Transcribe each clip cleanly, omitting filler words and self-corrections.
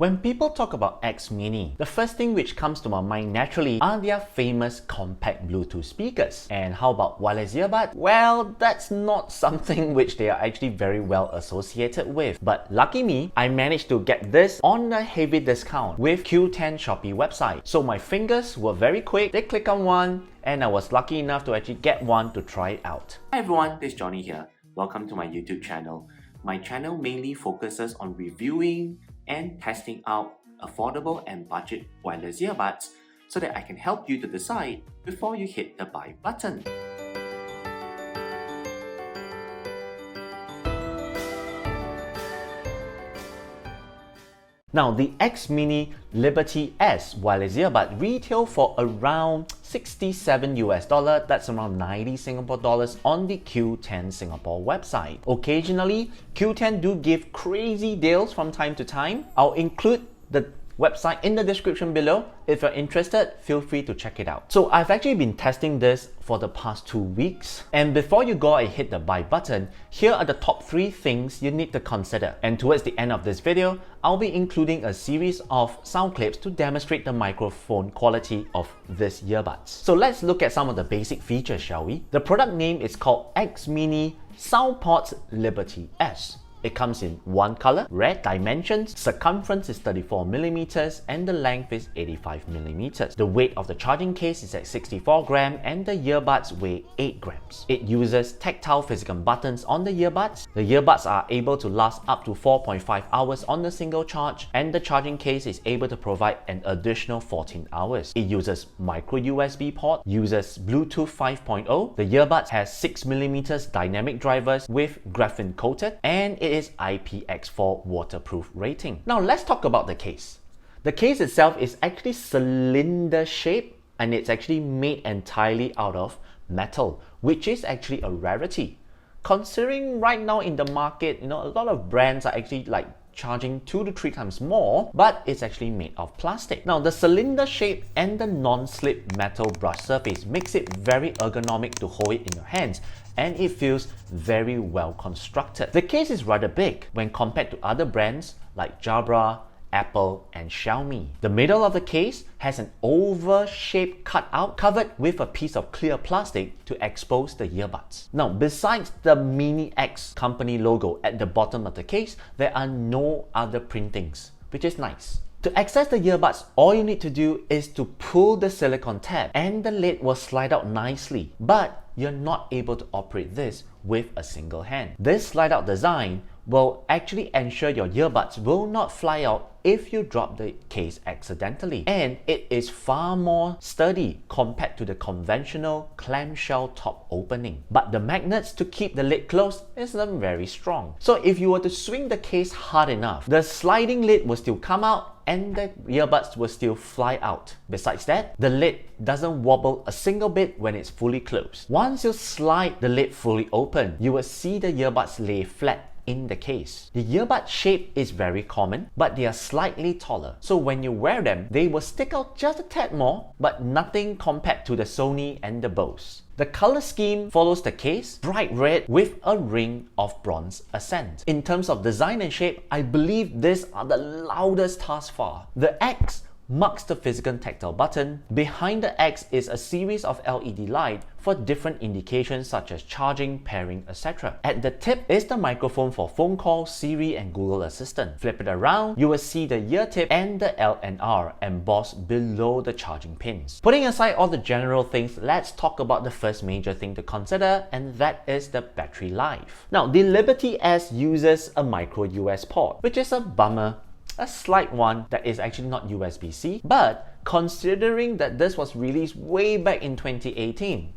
When people talk about X Mini, the first thing which comes to my mind naturally are their famous compact Bluetooth speakers. And how about wireless earbuds? Well, that's not something which they are actually very well associated with. But lucky me, I managed to get this on a heavy discount with Q10 Shopee website. So my fingers were very quick, they click on one, and I was lucky enough to actually get one to try it out. Hi everyone, this is Johnny here. Welcome to my YouTube channel. My channel mainly focuses on reviewing and testing out affordable and budget wireless earbuds so that I can help you to decide before you hit the buy button. Now, the X Mini Liberty S Wireless Earbud retail for around $67 that's around 90 Singapore dollars on the Q10 Singapore website. Occasionally, Q10 do give crazy deals from time to time. I'll include the website in the description below. If you're interested, feel free to check it out. So I've actually been testing this for the past 2 weeks. And before you go and hit the buy button, here are the top 3 things you need to consider. And towards the end of this video, I'll be including a series of sound clips to demonstrate the microphone quality of this earbuds. So let's look at some of the basic features, shall we? The product name is called X Mini SoundPods Liberty S. It comes in one color, red, dimensions, circumference is 34mm and the length is 85mm. The weight of the charging case is at 64 grams and the earbuds weigh 8 grams. It uses tactile physical buttons on the earbuds. The earbuds are able to last up to 4.5 hours on a single charge and the charging case is able to provide an additional 14 hours. It uses micro USB port, uses Bluetooth 5.0. The earbuds has 6mm dynamic drivers with graphene coated and it is IPX4 waterproof rating. Now let's talk about the case. The case itself is actually cylinder shaped and it's actually made entirely out of metal, which is actually a rarity. Considering right now in the market, a lot of brands are actually charging 2 to 3 times more, but it's actually made of plastic. Now the cylinder shape and the non-slip metal brush surface makes it very ergonomic to hold it in your hands and it feels very well constructed. The case is rather big when compared to other brands like Jabra, Apple and Xiaomi. The middle of the case has an oval-shaped cutout covered with a piece of clear plastic to expose the earbuds. Now, besides the Mini X company logo at the bottom of the case, there are no other printings, which is nice. To access the earbuds, all you need to do is to pull the silicone tab and the lid will slide out nicely, but you're not able to operate this with a single hand. This slide out design will actually ensure your earbuds will not fly out if you drop the case accidentally. And it is far more sturdy compared to the conventional clamshell top opening. But the magnets to keep the lid closed isn't very strong. So if you were to swing the case hard enough, the sliding lid will still come out and the earbuds will still fly out. Besides that, the lid doesn't wobble a single bit when it's fully closed. Once you slide the lid fully open, you will see the earbuds lay flat in the case. The earbud shape is very common, but they are slightly taller. So when you wear them, they will stick out just a tad more, but nothing compared to the Sony and the Bose. The color scheme follows the case, bright red with a ring of bronze accent. In terms of design and shape, I believe these are the loudest thus far. The X marks the physical tactile button. Behind the X is a series of LED light for different indications such as charging, pairing, etc. At the tip is the microphone for phone calls, Siri and Google Assistant. Flip it around, you will see the ear tip and the L and R embossed below the charging pins. Putting aside all the general things, let's talk about the first major thing to consider, and that is the battery life. Now, the Liberty S uses a micro US port, which is a bummer. A slight one that is actually not USB-C, but considering that this was released way back in 2018,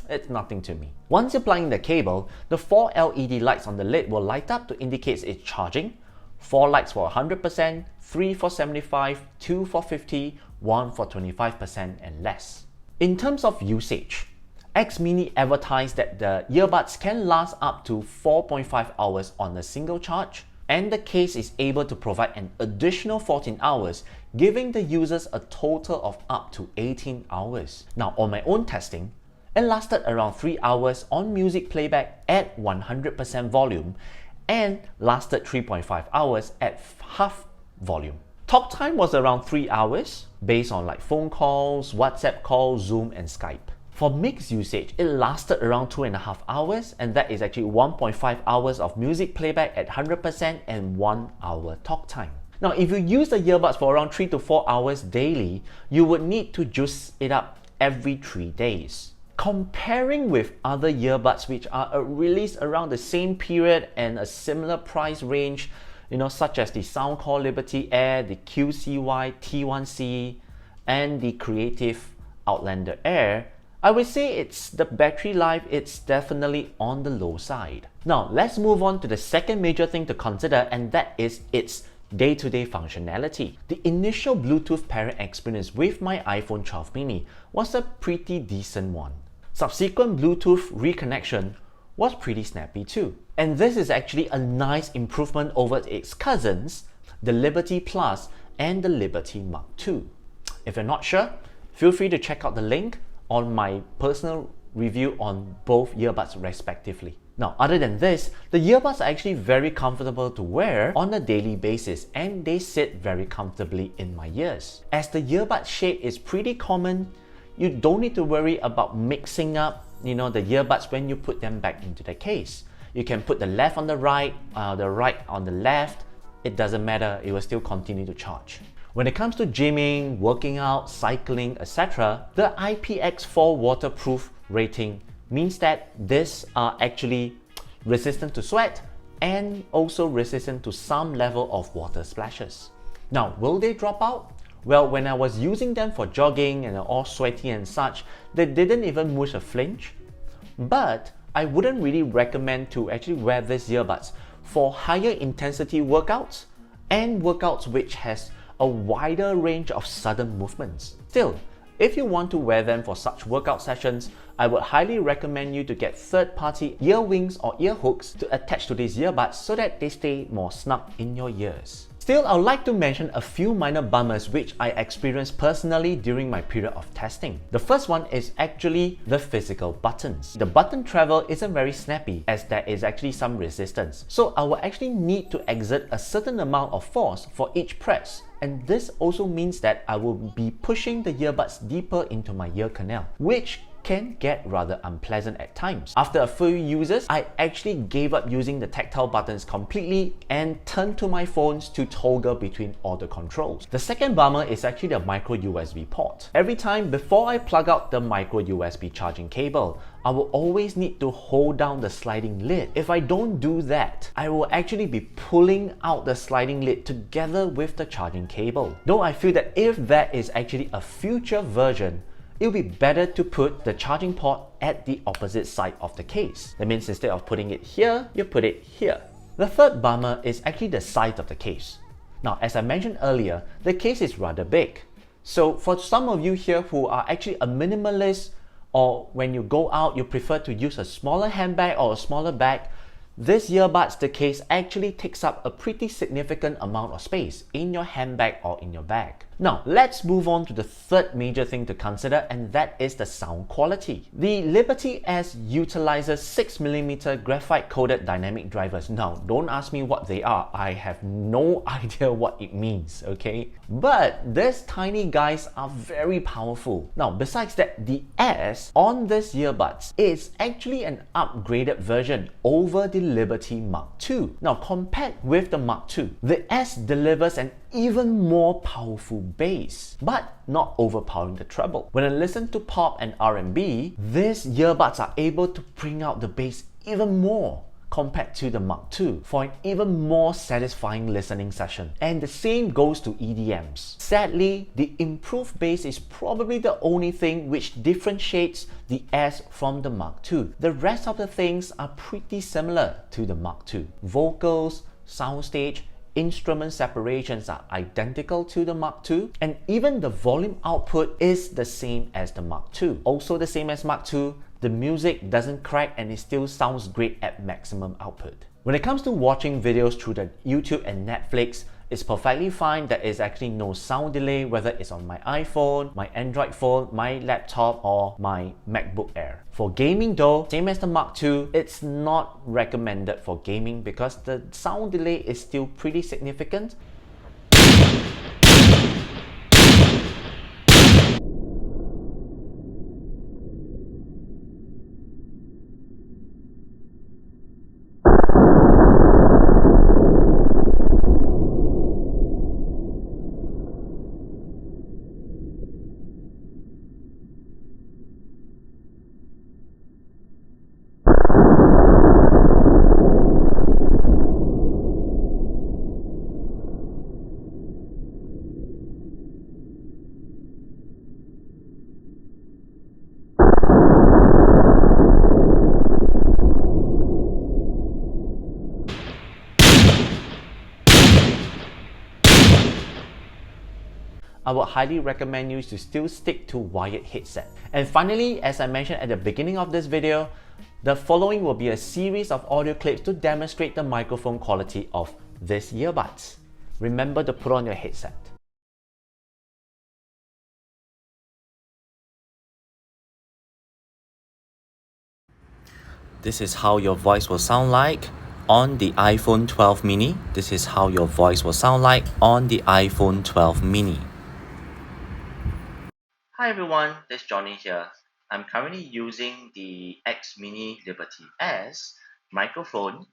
it's nothing to me. Once you're plugging the cable, the 4 LED lights on the lid will light up to indicate it's charging. 4 lights for 100%, 3 for 75, 2 for 50, 1 for 25% and less. In terms of usage, X Mini advertised that the earbuds can last up to 4.5 hours on a single charge, and the case is able to provide an additional 14 hours, giving the users a total of up to 18 hours. Now, on my own testing, it lasted around 3 hours on music playback at 100% volume and lasted 3.5 hours at half volume. Talk time was around 3 hours, based on like phone calls, WhatsApp calls, Zoom, and Skype. For mix usage, it lasted around 2.5 hours, and that is actually 1.5 hours of music playback at 100% and 1 hour talk time. Now, if you use the earbuds for around 3 to 4 hours daily, you would need to juice it up every 3 days. Comparing with other earbuds which are released around the same period and a similar price range, such as the Soundcore Liberty Air, the QCY T1C, and the Creative Outlander Air, I would say it's the battery life, it's definitely on the low side. Now, let's move on to the second major thing to consider, and that is its day-to-day functionality. The initial Bluetooth pairing experience with my iPhone 12 mini was a pretty decent one. Subsequent Bluetooth reconnection was pretty snappy too. And this is actually a nice improvement over its cousins, the Liberty Plus and the Liberty Mark II. If you're not sure, feel free to check out the link on my personal review on both earbuds respectively. Now, other than this, the earbuds are actually very comfortable to wear on a daily basis, and they sit very comfortably in my ears. As the earbud shape is pretty common, you don't need to worry about mixing up the earbuds when you put them back into the case. You can put the left on the right on the left. It doesn't matter, it will still continue to charge. When it comes to gymming, working out, cycling, etc., the IPX4 waterproof rating means that these are actually resistant to sweat and also resistant to some level of water splashes. Now, will they drop out? Well, when I was using them for jogging and all sweaty and such, they didn't even move a flinch. But I wouldn't really recommend to actually wear these earbuds for higher intensity workouts and workouts which has a wider range of sudden movements. Still, if you want to wear them for such workout sessions, I would highly recommend you to get third-party ear wings or ear hooks to attach to these earbuds so that they stay more snug in your ears. Still, I would like to mention a few minor bummers which I experienced personally during my period of testing. The first one is actually the physical buttons. The button travel isn't very snappy as there is actually some resistance. So I will actually need to exert a certain amount of force for each press. And this also means that I will be pushing the earbuds deeper into my ear canal, which can get rather unpleasant at times. After a few uses, I actually gave up using the tactile buttons completely and turned to my phones to toggle between all the controls. The second bummer is actually the micro USB port. Every time before I plug out the micro USB charging cable, I will always need to hold down the sliding lid. If I don't do that, I will actually be pulling out the sliding lid together with the charging cable. Though I feel that if that is actually a future version, it will be better to put the charging port at the opposite side of the case. That means instead of putting it here, you put it here. The third bummer is actually the size of the case. Now, as I mentioned earlier, the case is rather big. So for some of you here who are actually a minimalist, or when you go out, you prefer to use a smaller handbag or a smaller bag, this earbuds, the case actually takes up a pretty significant amount of space in your handbag or in your bag. Now, let's move on to the third major thing to consider, and that is the sound quality. The Liberty S utilizes 6mm graphite-coated dynamic drivers. Now, don't ask me what they are. I have no idea what it means, okay? But these tiny guys are very powerful. Now, besides that, the S on this earbuds is actually an upgraded version over the Liberty Mark II. Now, compared with the Mark II, the S delivers an even more powerful bass, but not overpowering the treble. When I listen to pop and R&B, these earbuds are able to bring out the bass even more compared to the Mark II for an even more satisfying listening session. And the same goes to EDMs. Sadly, the improved bass is probably the only thing which differentiates the S from the Mark II. The rest of the things are pretty similar to the Mark II. Vocals, soundstage, instrument separations are identical to the Mark II, and even the volume output is the same as the Mark II. Also the same as Mark II, the music doesn't crack and it still sounds great at maximum output. When it comes to watching videos through the YouTube and Netflix, it's perfectly fine. There is actually no sound delay, whether it's on my iPhone, my Android phone, my laptop, or my MacBook Air. For gaming though, same as the Mark II, it's not recommended for gaming because the sound delay is still pretty significant. I would highly recommend you to still stick to wired headset. And finally, as I mentioned at the beginning of this video, the following will be a series of audio clips to demonstrate the microphone quality of these earbuds. Remember to put on your headset. This is how your voice will sound like on the iPhone 12 mini. This is how your voice will sound like on the iPhone 12 mini. Hi everyone, this is Johnny here. I'm currently using the X Mini Liberty S microphone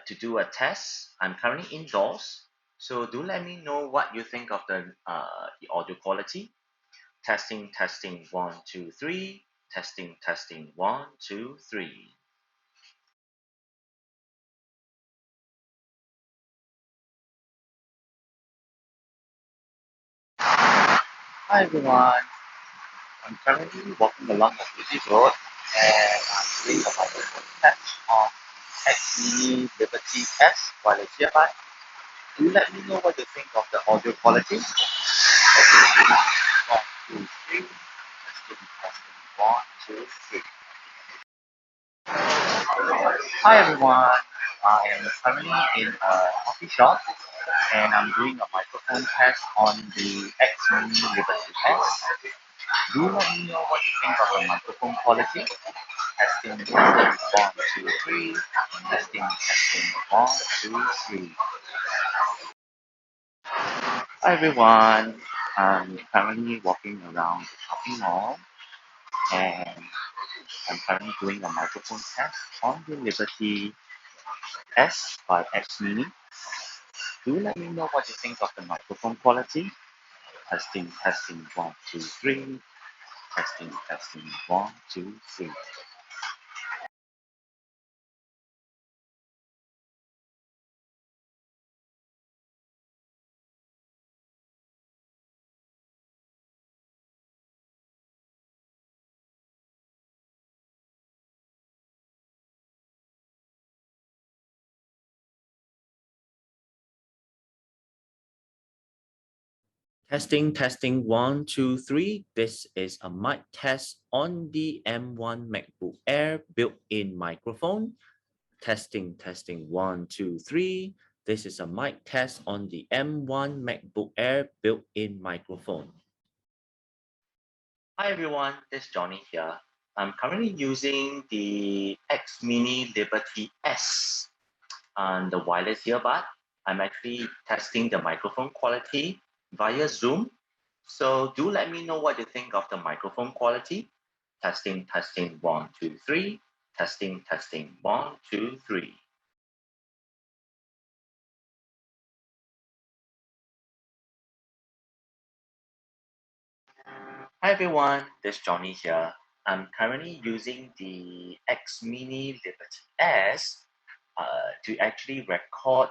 to do a test. I'm currently indoors, so do let me know what you think of the audio quality. Testing, testing, 1, 2, 3. Testing, testing, 1, 2, 3. Hi everyone, I'm currently walking along a busy road and I'm doing a microphone test on X Mini Liberty S Wireless Earbuds. Do let me know what you think of the audio quality. Testing, 1, 2, 3. Testing, testing, 1, 2, 3. Hi everyone, I am currently in a coffee shop and I'm doing a microphone test on the X Mini Liberty S. Do let me know what you think of the microphone quality. Testing, testing, 1, 2, 3. Testing, testing, 1, 2, 3. Hi everyone, I'm currently walking around the shopping mall and I'm currently doing a microphone test on the Liberty S by X Mini. Do let me know what you think of the microphone quality. Testing, testing, 1, 2, 3. Testing, testing, 1, 2, 3. Testing, testing, 1, 2, 3. This is a mic test on the M1 MacBook Air built-in microphone. Testing, testing, 1, 2, 3. This is a mic test on the M1 MacBook Air built-in microphone. Hi everyone, this is Johnny here. I'm currently using the X Mini Liberty S and the wireless earbud. I'm actually testing the microphone quality via Zoom. So do let me know what you think of the microphone quality. Testing, testing, 1, 2, 3. Testing, testing, 1, 2, 3. Hi everyone, this is Johnny here. I'm currently using the X Mini Liberty S to actually record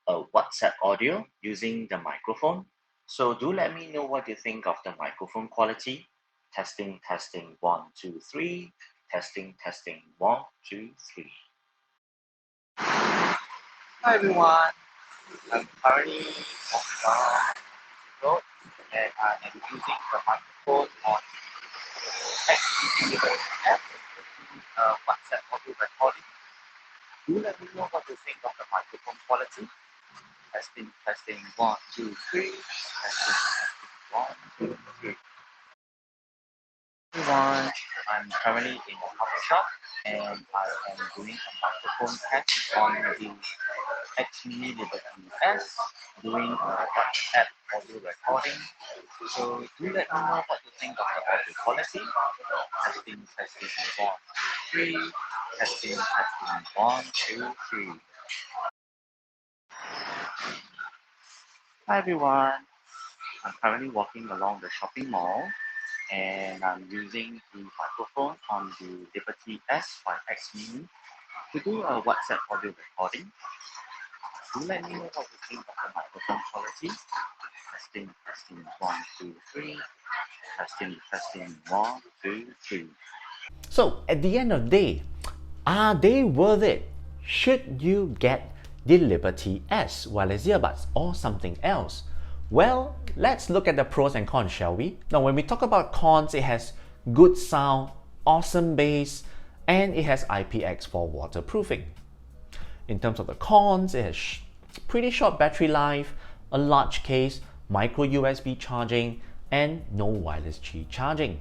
a WhatsApp audio using the microphone. So do let me know what you think of the microphone quality. Testing, testing, 1, 2, 3. Testing, testing, 1, 2, 3. Hi everyone, I'm currently walking down the road and I am using the microphone on XDP app, WhatsApp audio recording. Do let me know what you think of the microphone quality. Testing, testing, 1, 2, 3. Testing, testing, 1, 2, 3. Everyone, I'm currently in a coffee shop and I am doing a microphone test on the X Mini Liberty S, doing a WhatsApp audio recording. So do let me know what you think of the audio quality. Testing, testing, 1, 2, 3. Testing, testing, 1, 2, 3. Hi everyone, I'm currently walking along the shopping mall and I'm using the microphone on the Liberty S by X Mini to do a WhatsApp audio recording. Do let me know what you think of the microphone quality. Testing, testing, 1, 2, 3. Testing, testing, 1, 2, 3. So at the end of the day, are they worth it? Should you get the Liberty S wireless earbuds or something else? Well, let's look at the pros and cons, shall we? Now, when we talk about cons, it has good sound, awesome bass, and it has IPX4 waterproofing. In terms of the cons, it has pretty short battery life, a large case, micro USB charging, and no wireless Qi charging.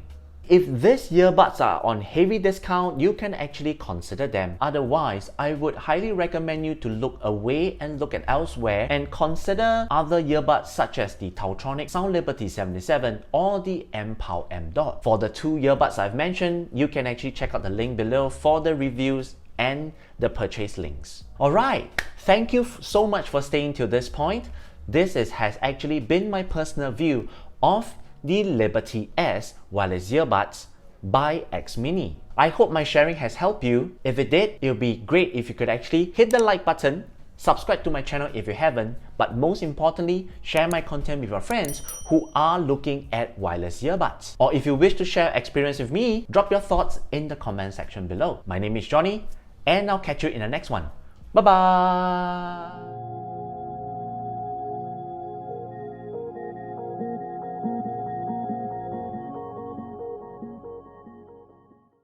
If these earbuds are on heavy discount, you can actually consider them. Otherwise, I would highly recommend you to look away and look at elsewhere and consider other earbuds such as the Tautronic Sound Liberty 77 or the M-Pow M. For the two earbuds I've mentioned, you can actually check out the link below for the reviews and the purchase links. Alright, thank you so much for staying till this point. This has actually been my personal view of the Liberty S Wireless Earbuds by X Mini. I hope my sharing has helped you. If it did, it would be great if you could actually hit the like button, subscribe to my channel if you haven't, but most importantly, share my content with your friends who are looking at wireless earbuds. Or if you wish to share experience with me, drop your thoughts in the comment section below. My name is Johnny, and I'll catch you in the next one. Bye bye!